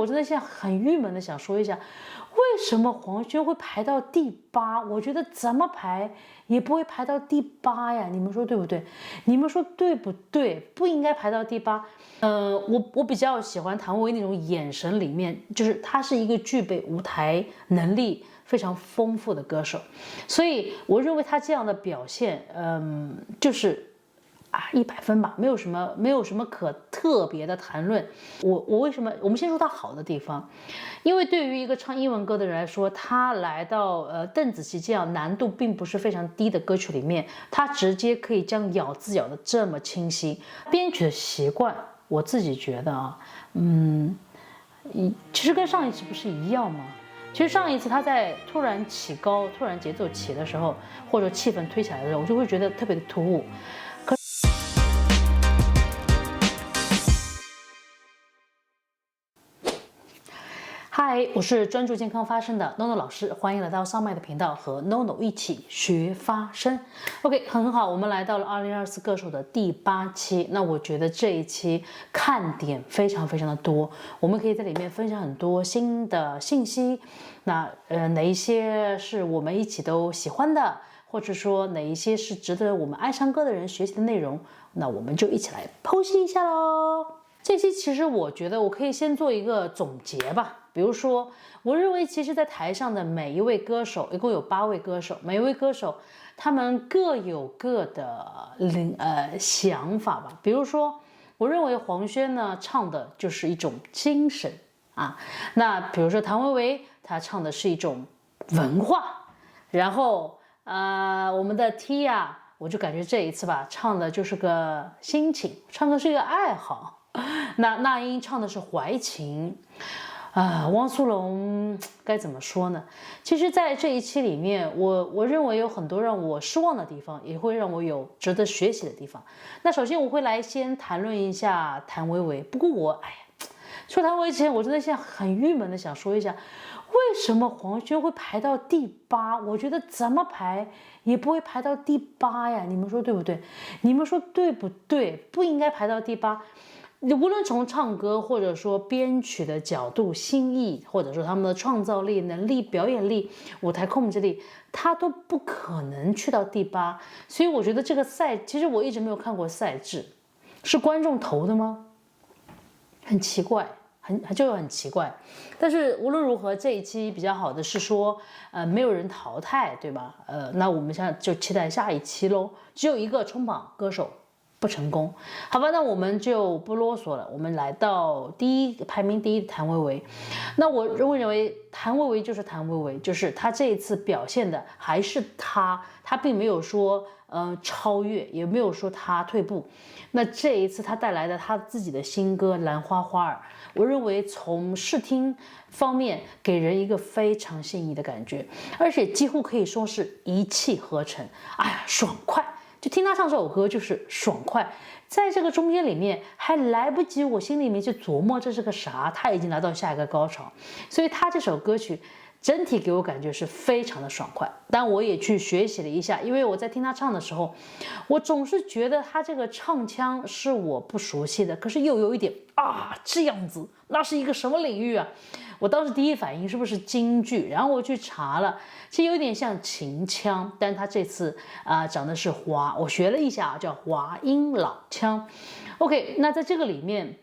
我真的现在很郁闷的想说一下，为什么黄轩会排到第8？我觉得怎么排也不会排到第8呀，你们说对不对？你们说对不对？不应该排到第8。我比较喜欢谭维维那种眼神里面，就是他是一个具备舞台能力非常丰富的歌手，所以我认为他这样的表现，就是100分吧，没有什么可特别的谈论。我为什么？我们先说他好的地方，因为对于一个唱英文歌的人来说，他来到邓紫棋这样难度并不是非常低的歌曲里面，他直接可以将咬字咬得这么清晰。编曲的习惯，我自己觉得啊，其实跟上一次不是一样吗？其实上一次他在突然起高、突然节奏起的时候，或者气氛推起来的时候，我就会觉得特别的突兀。嗨，我是专注健康发声的 NONO 老师，欢迎来到上麦的频道，和 NONO 一起学发声。OK， 很好，我们来到了2024歌手的第8期。那我觉得这一期看点非常的多，我们可以在里面分享很多新的信息。那哪一些是我们一起都喜欢的，或者说哪一些是值得我们爱唱歌的人学习的内容，那我们就一起来剖析一下喽。这期其实我觉得我可以先做一个总结吧。比如说，我认为其实在台上的每一位歌手，一共有8位歌手，每一位歌手他们各有各的想法吧。比如说，我认为黄轩呢唱的就是一种精神啊，那比如说谭维维他唱的是一种文化，然后我们的 Tia 我就感觉这一次吧唱的就是个心情，唱的是一个爱好。那英唱的是怀情。汪苏泷该怎么说呢？其实，在这一期里面，我认为有很多让我失望的地方，也会让我有值得学习的地方。那首先，我会来先谈论一下谭维维。不过说谭维维之前，我真的现在很郁闷的想说一下，为什么黄轩会排到第8？我觉得怎么排也不会排到第8呀，你们说对不对？你们说对不对？不应该排到第8。无论从唱歌或者说编曲的角度、心意，或者说他们的创造力、能力、表演力、舞台控制力，他都不可能去到第8。所以我觉得这个其实我一直没有看过赛制，是观众投的吗？很奇怪，很奇怪。但是无论如何，这一期比较好的是说，没有人淘汰，对吧？那我们现在就期待下一期喽。只有一个冲榜歌手不成功，好吧，那我们就不啰嗦了，我们来到排名第一的谭维维。那我认为谭维维就是谭维维，就是他这一次表现的还是他并没有说超越，也没有说他退步。那这一次他带来的他自己的新歌《兰花花儿》，我认为从视听方面给人一个非常心仪的感觉，而且几乎可以说是一气呵成，爽快。就听他唱这首歌就是爽快，在这个中间里面还来不及我心里面去琢磨这是个啥，他已经来到下一个高潮，所以他这首歌曲整体给我感觉是非常的爽快。但我也去学习了一下，因为我在听他唱的时候，我总是觉得他这个唱腔是我不熟悉的，可是又有一点这样子，那是一个什么领域啊？我当时第一反应是不是京剧？然后我去查了，其实有点像秦腔，但他这次讲的是我学了一下叫华阴老腔。OK， 那在这个里面，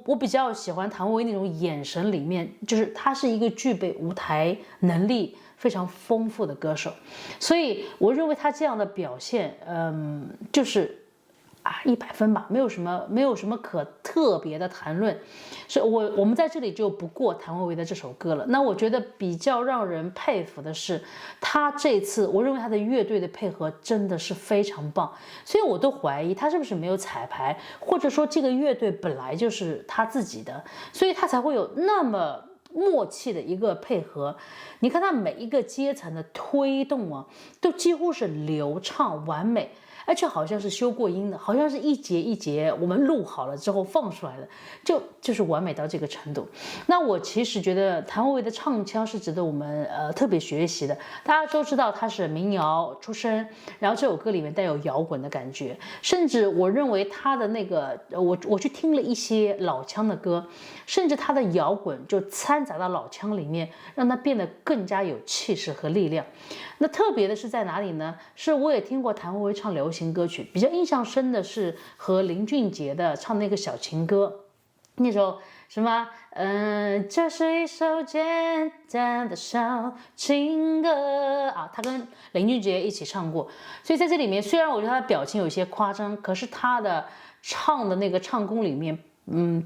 我比较喜欢谭维维那种眼神里面，就是他是一个具备舞台能力非常丰富的歌手，所以我认为他这样的表现，就是100分吧，没有什么可特别的谈论，所以我们在这里就不过谭维维的这首歌了。那我觉得比较让人佩服的是，他这次我认为他的乐队的配合真的是非常棒，所以我都怀疑他是不是没有彩排，或者说这个乐队本来就是他自己的，所以他才会有那么默契的一个配合。你看他每一个阶层的推动都几乎是流畅完美。而且好像是修过音的，好像是一节一节我们录好了之后放出来的，就是完美到这个程度。那我其实觉得谭维维的唱腔是值得我们特别学习的。大家都知道他是民谣出身，然后这首歌里面带有摇滚的感觉，甚至我认为他的那个我去听了一些老腔的歌，甚至他的摇滚就掺杂到老腔里面，让它变得更加有气势和力量。那特别的是在哪里呢？是我也听过谭维维唱流行歌曲，比较印象深的是和林俊杰的唱那个小情歌，那首什么这是一首简单的小情歌啊，他跟林俊杰一起唱过。所以在这里面，虽然我觉得他的表情有些夸张，可是他的唱的那个唱功里面，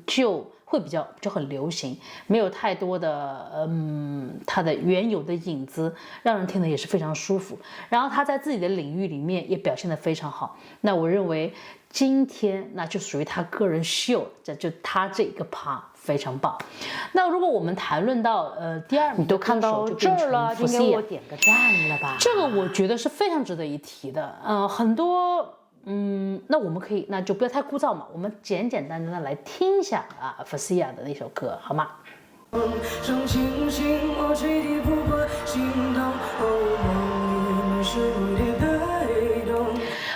就会就很流行，没有太多的他的原有的影子，让人听得也是非常舒服。然后他在自己的领域里面也表现得非常好。那我认为今天那就属于他个人秀，就他这个趴非常棒。那如果我们谈论到第二名，你都看到这儿了，就给我点个赞了吧？这个我觉得是非常值得一提的。很多。那我们可以，那就不要太枯燥嘛，我们简简单单的来听一下啊，Fasiya 的那首歌，好吗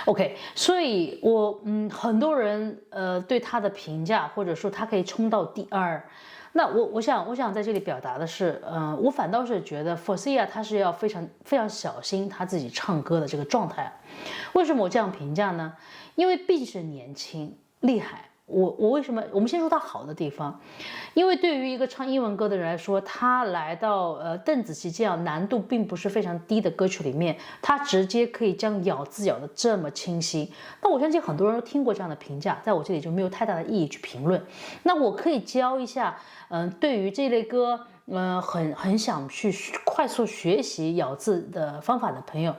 ？OK， 所以我很多人对他的评价，或者说他可以冲到第二。那我想在这里表达的是，我反倒是觉得 Fasiya 他是要非常非常小心他自己唱歌的这个状态。为什么我这样评价呢？因为毕竟是年轻厉害。我为什么？我们先说他好的地方，因为对于一个唱英文歌的人来说，他来到邓紫棋这样难度并不是非常低的歌曲里面，他直接可以将咬字咬得这么清晰。那我相信很多人都听过这样的评价，在我这里就没有太大的意义去评论。那我可以教一下，对于这类歌，很想去快速学习咬字的方法的朋友，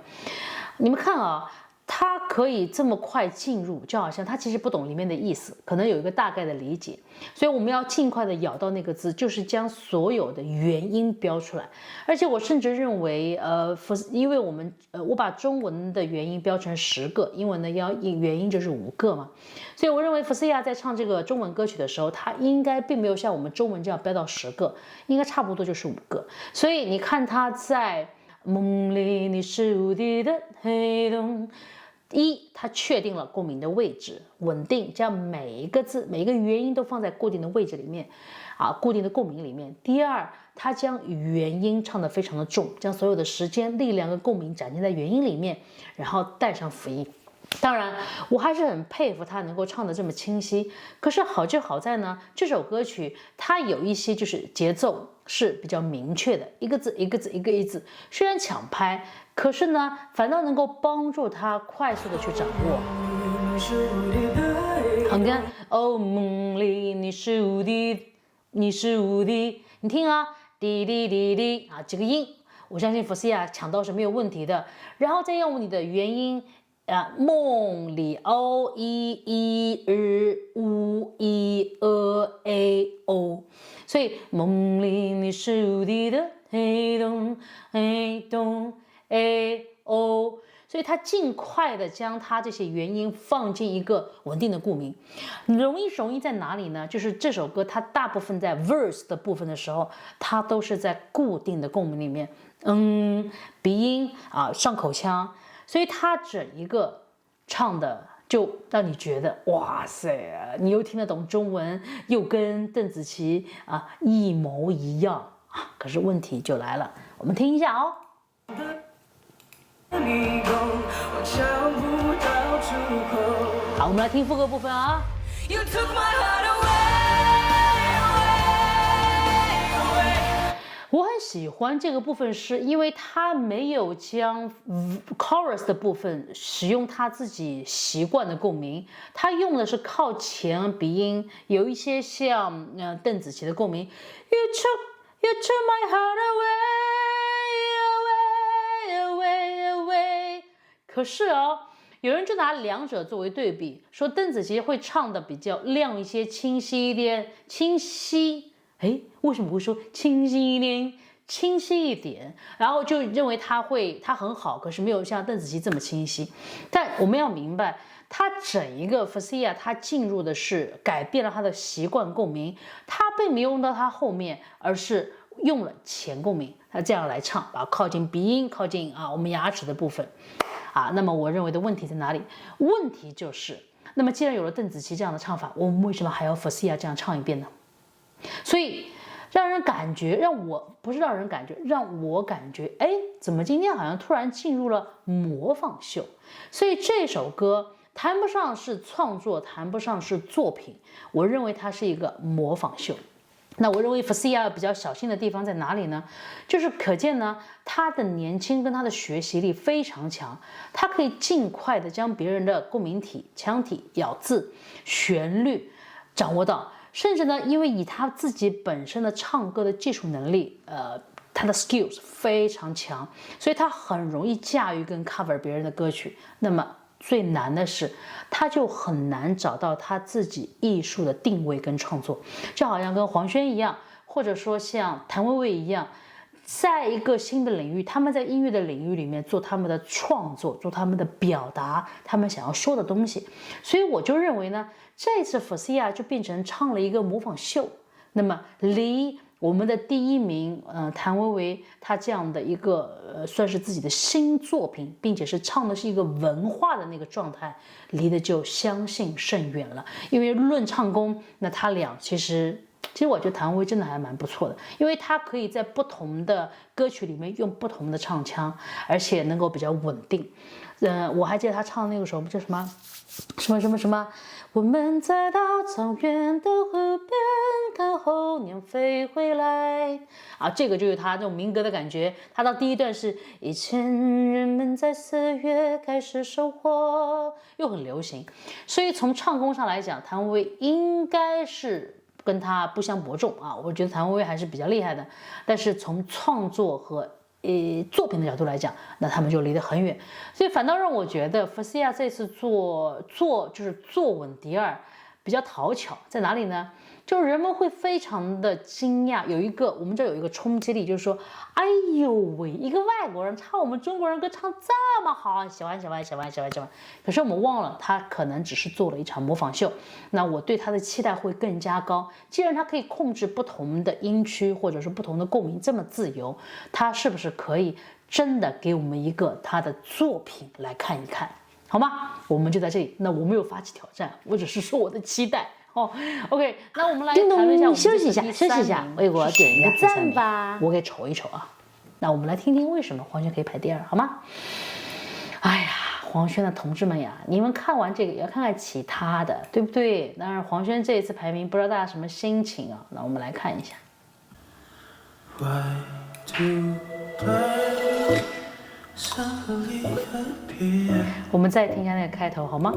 你们看啊。他可以这么快进入，就好像他其实不懂里面的意思，可能有一个大概的理解，所以我们要尽快的咬到那个字，就是将所有的元音标出来。而且我甚至认为，因为我把中文的元音标成10个，英文的元音就是5个嘛，所以我认为 Fasiya 在唱这个中文歌曲的时候，他应该并没有像我们中文这样标到10个，应该差不多就是5个。所以你看他在梦里你是无敌的黑洞。他确定了共鸣的位置，稳定，将每一个字、每一个元音都放在固定的位置里面，固定的共鸣里面。第二，他将元音唱得非常的重，将所有的时间、力量跟共鸣展现在元音里面，然后带上辅音。当然，我还是很佩服他能够唱得这么清晰。可是好就好在呢，这首歌曲它有一些就是节奏是比较明确的，一个字一个字一个一字，虽然抢拍，可是呢，反倒能够帮助他快速的去掌握。好，你看，哦，梦里你是无敌，你是无敌，你听啊，滴滴滴滴啊，这个音，我相信 Fasiya 抢到是没有问题的。然后再用你的元音。梦里 o e e r u e a o， 所以梦里你是无敌的黑洞黑洞 a o， 所以他尽快的将他这些元音放进一个稳定的共鸣。容易在哪里呢？就是这首歌它大部分在 verse 的部分的时候，它都是在固定的共鸣里面，鼻音上口腔。所以他整一个唱的就让你觉得哇塞，你又听得懂中文，又跟邓紫棋一模一样可是问题就来了，我们听一下哦。好，我们来听副歌部分啊。You took my heart away。我很喜欢这个部分，是因为他没有将 chorus 的部分使用他自己习惯的共鸣，他用的是靠前鼻音，有一些像邓紫棋的共鸣。You took my heart away。可是有人就拿两者作为对比，说邓紫棋会唱的比较亮一些，清晰一点，清晰。为什么会说清晰一点？清晰一点，然后就认为他很好，可是没有像邓紫棋这么清晰。但我们要明白，他整一个 Fossia 他进入的是改变了他的习惯共鸣，他并没有用到他后面，而是用了前共鸣，他这样来唱，把靠近鼻音，靠近我们牙齿的部分。那么我认为的问题在哪里？问题就是，那么既然有了邓紫棋这样的唱法，我们为什么还要 Fossia 这样唱一遍呢？所以让我感觉，让我感觉，哎，怎么今天好像突然进入了模仿秀？所以这首歌谈不上是创作，谈不上是作品，我认为它是一个模仿秀。那我认为 Fossia 比较小心的地方在哪里呢？就是可见呢，他的年轻跟他的学习力非常强，他可以尽快的将别人的共鸣体、腔体、咬字、旋律掌握到，甚至呢，因为以他自己本身的唱歌的技术能力，他的 skills 非常强，所以他很容易驾驭跟 cover 别人的歌曲。那么最难的是，他就很难找到他自己艺术的定位跟创作，就好像跟黄轩一样，或者说像谭维维一样，在一个新的领域，他们在音乐的领域里面做他们的创作，做他们的表达，他们想要说的东西。所以我就认为呢，这次 Fossia 就变成唱了一个模仿秀，那么离我们的第一名，谭维维他这样的一个算是自己的新作品，并且是唱的是一个文化的那个状态，离得就相信甚远了。因为论唱功，那他俩其实我觉得谭维维真的还蛮不错的，因为他可以在不同的歌曲里面用不同的唱腔，而且能够比较稳定。我还记得他唱的那个首叫什么，我们在稻草原的河边看候鸟飞回来这个就有他这种民歌的感觉。他到第一段是以前人们在4月开始收获，又很流行。所以从唱功上来讲，谭维维应该是跟他不相伯仲我觉得谭维维还是比较厉害的。但是从创作和作品的角度来讲，那他们就离得很远，所以反倒让我觉得 Fossia 这次就是坐稳第二比较讨巧，在哪里呢？就是人们会非常的惊讶，我们这有一个冲击力，就是说，哎呦喂，一个外国人唱我们中国人歌唱这么好，喜欢。可是我们忘了，他可能只是做了一场模仿秀。那我对他的期待会更加高。既然他可以控制不同的音区或者是不同的共鸣这么自由，他是不是可以真的给我们一个他的作品来看一看，好吗？我们就在这里。那我没有发起挑战，我只是说我的期待。OK， 那我们来谈论一下，休息一下，为我点一个赞吧。我给瞅一瞅那我们来听听为什么黄轩可以排第二，好吗？哎呀，黄轩的同志们呀，你们看完这个也要看看其他的，对不对？当然，黄轩这一次排名，不知道大家什么心情那我们来看一下。我们再听一下那个开头，好吗？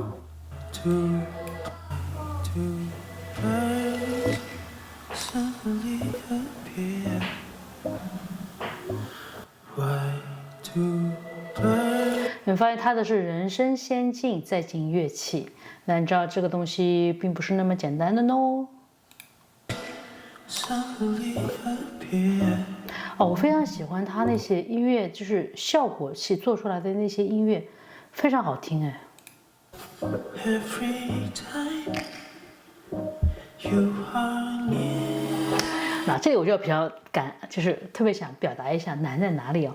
你们发现他的是人声先进再进乐器，那你知道这个东西并不是那么简单的呢。我非常喜欢他那些音乐，就是效果器做出来的那些音乐，非常好听那这个我就比较就是特别想表达一下难在哪里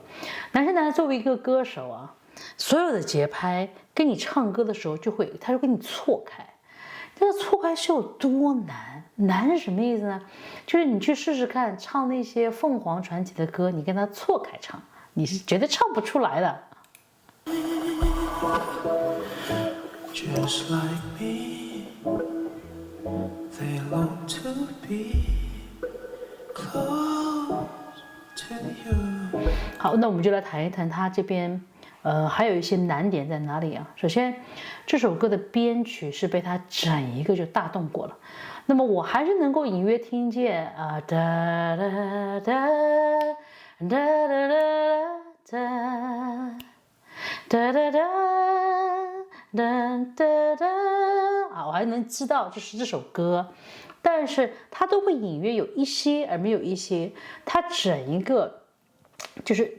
难是难，作为一个歌手所有的节拍跟你唱歌的时候他就跟你错开。这个错开是有多难？难是什么意思呢？就是你去试试看，唱那些凤凰传奇的歌，你跟他错开唱，你是绝对唱不出来的。好，那我们就来谈一谈他这边还有一些难点在哪里首先，这首歌的编曲是被他整一个就大动过了。那么我还是能够隐约听见哒哒哒哒哒哒哒哒哒哒哒我还能知道这是这首歌，但是它都会隐约有一些而没有一些，它整一个就是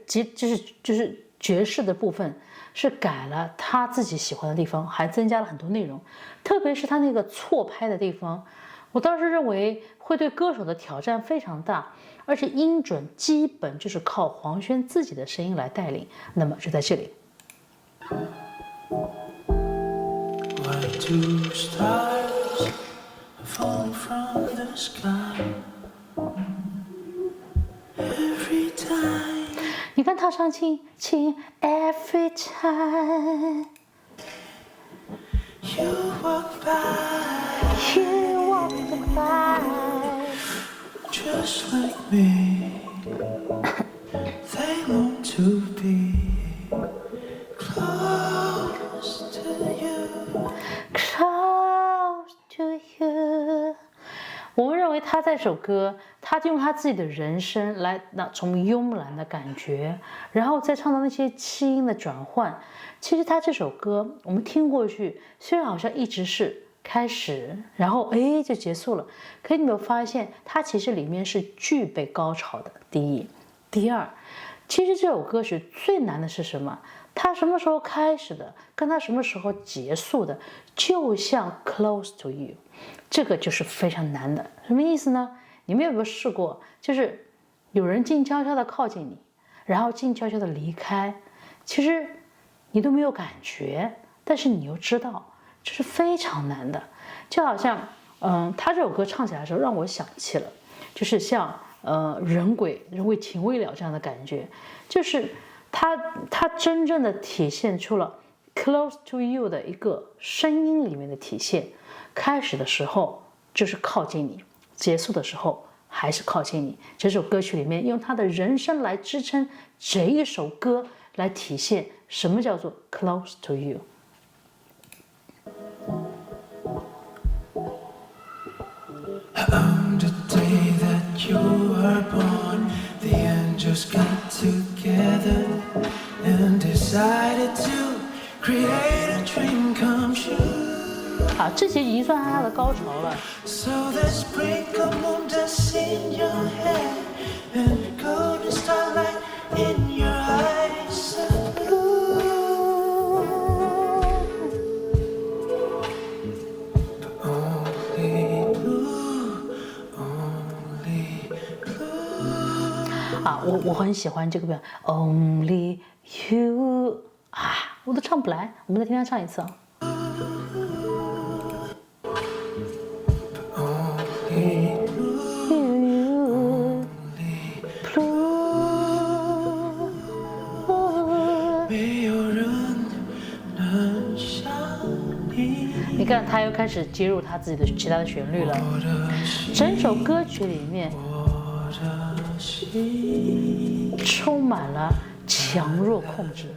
爵士的部分是改了他自己喜欢的地方，还增加了很多内容，特别是他那个错拍的地方，我当时认为会对歌手的挑战非常大，而且音准基本就是靠黄轩自己的声音来带领。那么就在这里。你看他唱轻 every time you walk by just like me they long to be close to you close to you。 我们认为他这首歌，他用他自己的人声来从慵懒的感觉，然后再唱到那些气音的转换。其实他这首歌我们听过去，虽然好像一直是开始，然后就结束了，可你有没有发现，它其实里面是具备高潮的。第一，第二，其实这首歌曲最难的是什么？它什么时候开始的，跟它什么时候结束的，就像 close to you， 这个就是非常难的。什么意思呢？你们有没有试过，就是有人静悄悄的靠近你，然后静悄悄的离开，其实你都没有感觉，但是你又知道，这是非常难的。就好像他这首歌唱起来的时候，让我想起了，就是像人为情未了这样的感觉，就是它真正的体现出了 close to you 的一个声音里面的体现。开始的时候就是靠近你，结束的时候还是靠近你。这首歌曲里面用他的人声来支撑这一首歌，来体现什么叫做 close to you。On the day that you were born, the angels got together and decided to create a dream come true. 好，这节已经算他的高潮了。 So there's sprinkle moon dust in your hair and golden starlight in your eyes so blue. But only blue, only blue. 啊，我很喜欢这个表 ，Only You 啊，我都唱不来，我们再听他唱一次啊。你看，他又开始接入他自己的其他的旋律了。整首歌曲里面充满了强弱控制，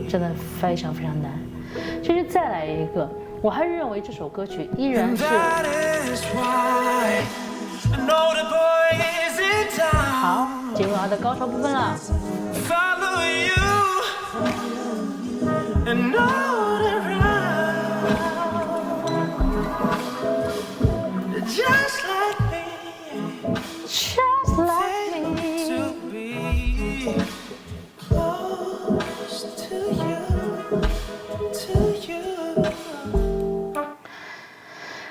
真的非常非常难。其实再来一个，我还是认为这首歌曲依然是好，进入它的高潮部分了。Just like me, Just like me. to be close to you.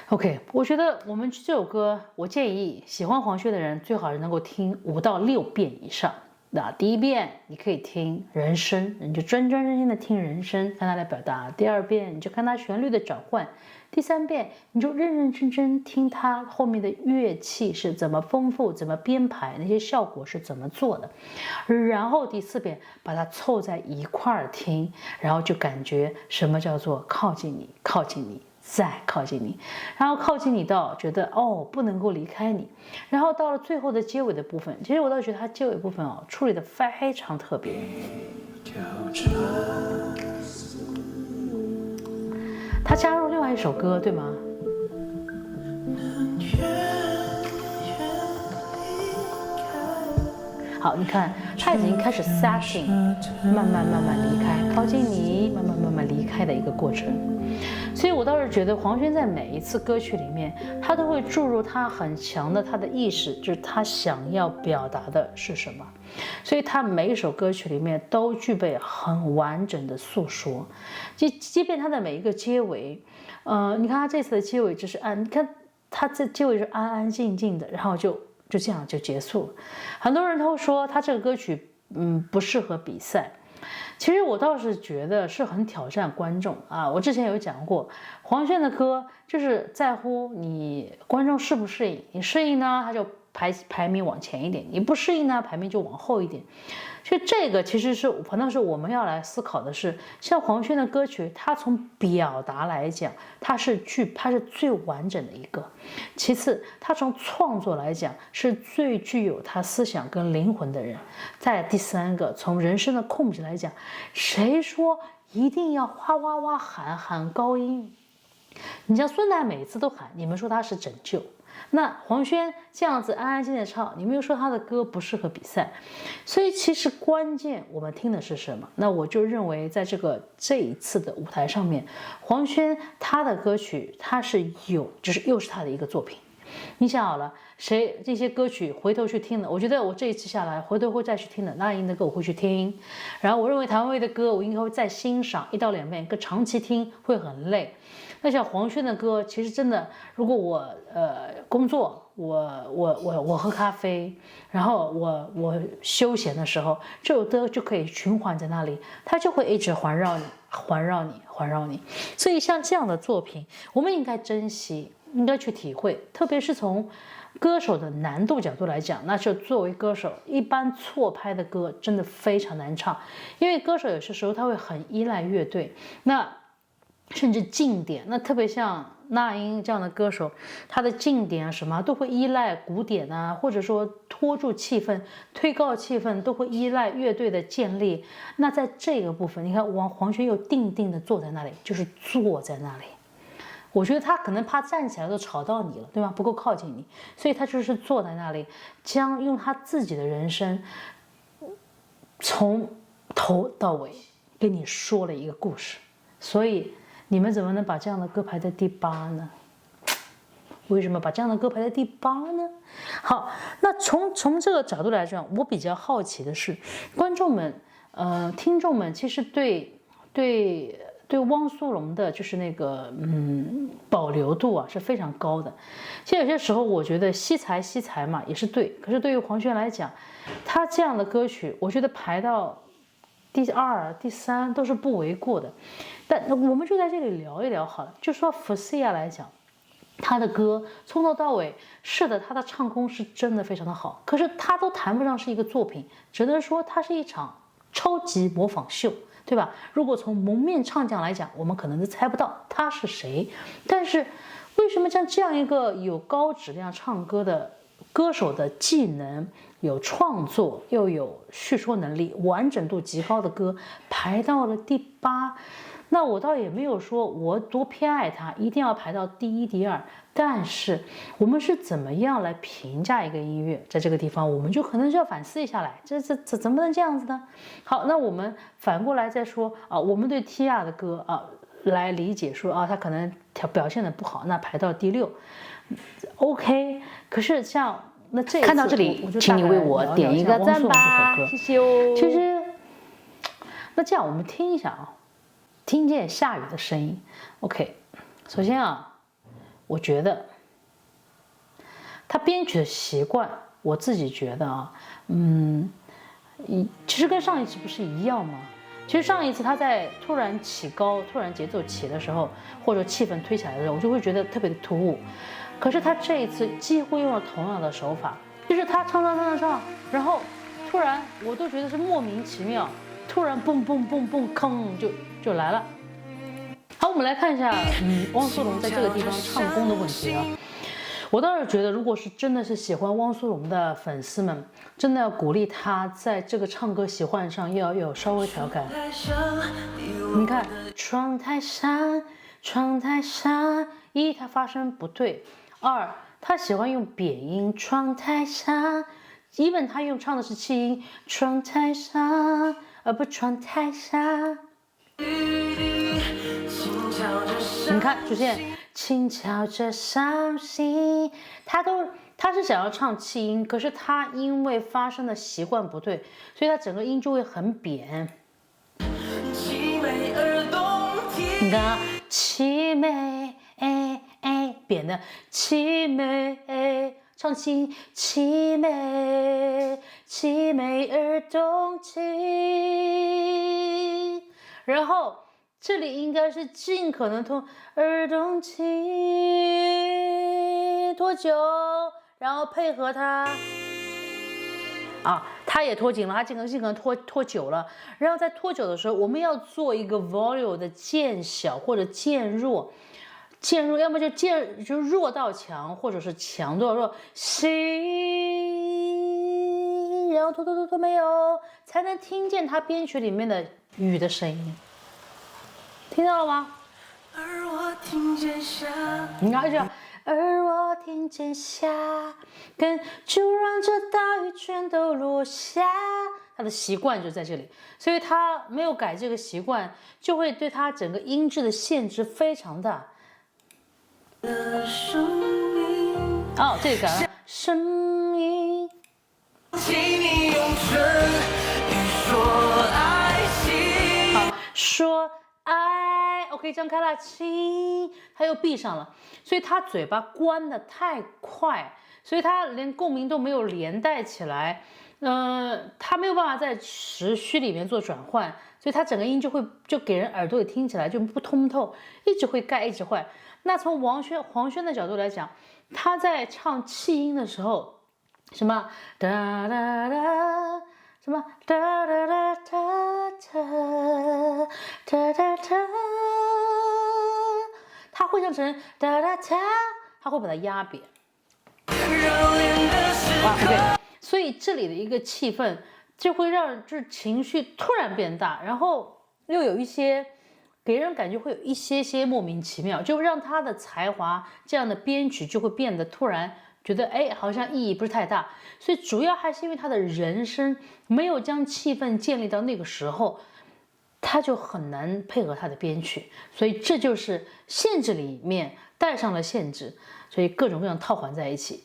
OK， 我觉得我们这首歌，我建议喜欢黄轩的人最好是能够听5到6遍以上。那第一遍你可以听人声，你就专心的听人声，看他来表达；第二遍你就看他旋律的转换；第三遍你就认真听他后面的乐器是怎么丰富、怎么编排，那些效果是怎么做的。然后第4遍把它凑在一块儿听，然后就感觉什么叫做靠近你，靠近你。再靠近你，然后靠近你到觉得不能够离开你，然后到了最后的结尾的部分，其实我倒觉得它结尾部分处理的非常特别。他加入另外一首歌，对吗？好，你看他已经开始 setting， 慢慢离开，靠近你，慢慢离开的一个过程。所以我倒是觉得黄轩在每一次歌曲里面，他都会注入他很强的他的意识，就是他想要表达的是什么。所以他每一首歌曲里面都具备很完整的诉说，即便他的每一个结尾，你看他这次的结尾就是你看他这结尾是安安静静的，然后就这样就结束了。很多人都说他这个歌曲不适合比赛。其实我倒是觉得是很挑战观众啊！我之前有讲过，黄轩的歌就是在乎你观众适不适应，你适应呢，他就排名往前一点；你不适应呢，排名就往后一点。所以这个其实是反倒是我们要来思考的是，像黄轩的歌曲，它从表达来讲，它是最完整的一个；其次，它从创作来讲是最具有他思想跟灵魂的人；再第三个，从人声的控制来讲，谁说一定要哇哇哇喊高音？你像孙楠每次都喊，你们说他是拯救。那黄轩这样子安安静静的唱，你们又说他的歌不适合比赛，所以其实关键我们听的是什么？那我就认为在这一次的舞台上面，黄轩他的歌曲他是就是又是他的一个作品。你想好了，谁这些歌曲回头去听的？我觉得我这一次下来回头会再去听的，那英的歌我会去听，然后我认为谭维维的歌我应该会再欣赏1到2遍，跟长期听会很累。那像黄轩的歌，其实真的，如果我工作，我喝咖啡，然后我休闲的时候，这首歌就可以循环在那里，它就会一直环绕你。所以像这样的作品，我们应该珍惜，应该去体会，特别是从歌手的难度角度来讲，那就作为歌手，一般错拍的歌真的非常难唱，因为歌手有些时候他会很依赖乐队，那甚至静点，那特别像那英这样的歌手，他的静点啊什么都会依赖鼓点啊，或者说拖住气氛、推高气氛，都会依赖乐队的建立。那在这个部分，你看黄轩又定定的坐在那里，就是坐在那里。我觉得他可能怕站起来都吵到你了，对吗？不够靠近你，所以他就是坐在那里，将用他自己的人生从头到尾跟你说了一个故事。所以你们怎么能把这样的歌排在第8呢？为什么把这样的歌排在第8呢？好，那从这个角度来讲，我比较好奇的是，观众们、听众们其实对汪苏泷的就是那个保留度啊是非常高的。其实有些时候我觉得惜才嘛也是对，可是对于黄轩来讲，他这样的歌曲，我觉得排到第2、第3都是不为过的。但我们就在这里聊一聊好了，就说福西亚来讲，他的歌从头到尾，是的，他的唱功是真的非常的好，可是他都谈不上是一个作品，只能说它是一场超级模仿秀，对吧？如果从蒙面唱将来讲，我们可能都猜不到他是谁。但是为什么像这样一个有高质量唱歌的歌手的技能，有创作又有叙说能力，完整度极高的歌排到了第8？那我倒也没有说我多偏爱他，一定要排到第1、第2。但是我们是怎么样来评价一个音乐？在这个地方，我们就可能就要反思一下来，这怎么能这样子呢？好，那我们反过来再说啊，我们对 Tia 的歌啊来理解说啊，他可能表现的不好，那排到第6 ，OK。可是像那这一次看到这里，请你为我点一个赞吧，谢谢哦。其实，那这样我们听一下啊。听见下雨的声音 ，OK。首先啊，我觉得他编曲的习惯，我自己觉得啊，其实跟上一次不是一样吗？其实上一次他在突然起高、突然节奏起的时候，或者气氛推起来的时候，我就会觉得特别的突兀。可是他这一次几乎用了同样的手法，就是他唱，然后突然我都觉得是莫名其妙，突然蹦吭就来了。好，我们来看一下，汪苏泷在这个地方唱功的问题啊。我倒是觉得，如果是真的是喜欢汪苏泷的粉丝们，真的要鼓励他在这个唱歌习惯上要有稍微调改。你看，窗台上，一他发声不对，2他喜欢用扁音，窗台上，even他唱的是气音，窗台上，而不窗台上。心跳着你看出现轻敲着伤心，他是想要唱气音，可是他因为发声的习惯不对，所以他整个音就会很扁。你看啊，凄美，扁的凄美，唱气音，凄美，凄美而动情，然后这里应该是尽可能拖而动情，多久？然后配合它。它也拖紧了，它尽可能拖久了。然后在拖久的时候，我们要做一个 volume 的渐小或者渐弱，要么就弱到强，或者是强到弱。心，然后拖没有，才能听见它编曲里面的雨的声音，听到了吗？而我听见下，你看这样。而我听见下，就让这大雨全都落下。他的习惯就在这里，所以他没有改这个习惯，就会对他整个音质的限制非常大。这里改了声音。请你用唇语说爱情。好，说爱 ，OK， 张开了，亲，他又闭上了，所以他嘴巴关的太快，所以他连共鸣都没有连带起来，他没有办法在时虚里面做转换，所以他整个音就给人耳朵里听起来就不通透，一直会盖，一直坏。那从黄轩的角度来讲，他在唱气音的时候，什么哒哒哒。什么哒哒哒哒哒哒哒，他会唱成哒哒哒，他会把它压扁。哇 ，OK， 所以这里的一个气氛就会让这情绪突然变大，然后又有一些给人感觉会有一些莫名其妙，就让他的才华这样的编曲就会变得突然。觉得好像意义不是太大，所以主要还是因为他的人声没有将气氛建立到那个时候，他就很难配合他的编曲，所以这就是限制里面带上了限制，所以各种各样套环在一起。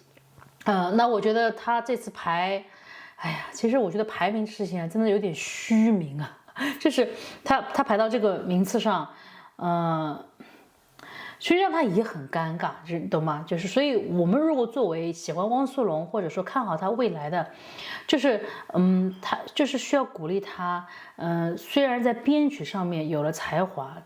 那我觉得他这次其实我觉得排名事情真的有点虚名啊，就是他排到这个名次上，所以让他也很尴尬，懂吗？就是所以我们如果作为喜欢汪苏泷或者说看好他未来的，就是他就是需要鼓励他，虽然在编曲上面有了才华，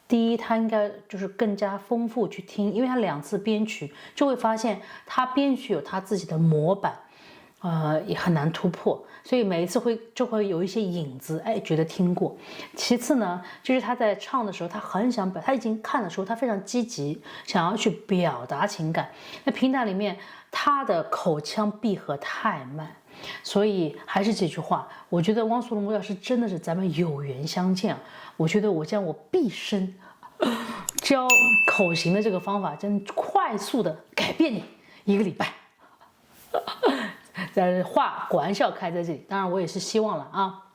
第一他应该就是更加丰富去听，因为他2次编曲就会发现他编曲有他自己的模板。也很难突破，所以每一次就会有一些影子，觉得听过。其次呢，就是他在唱的时候，他很想他已经看的时候，他非常积极，想要去表达情感。那平台里面他的口腔闭合太慢，所以还是这句话，我觉得汪苏泷要是真的是咱们有缘相见，我觉得我将我毕生教口型的这个方法，真快速的改变你1个礼拜。玩笑开在这里，当然我也是希望了啊。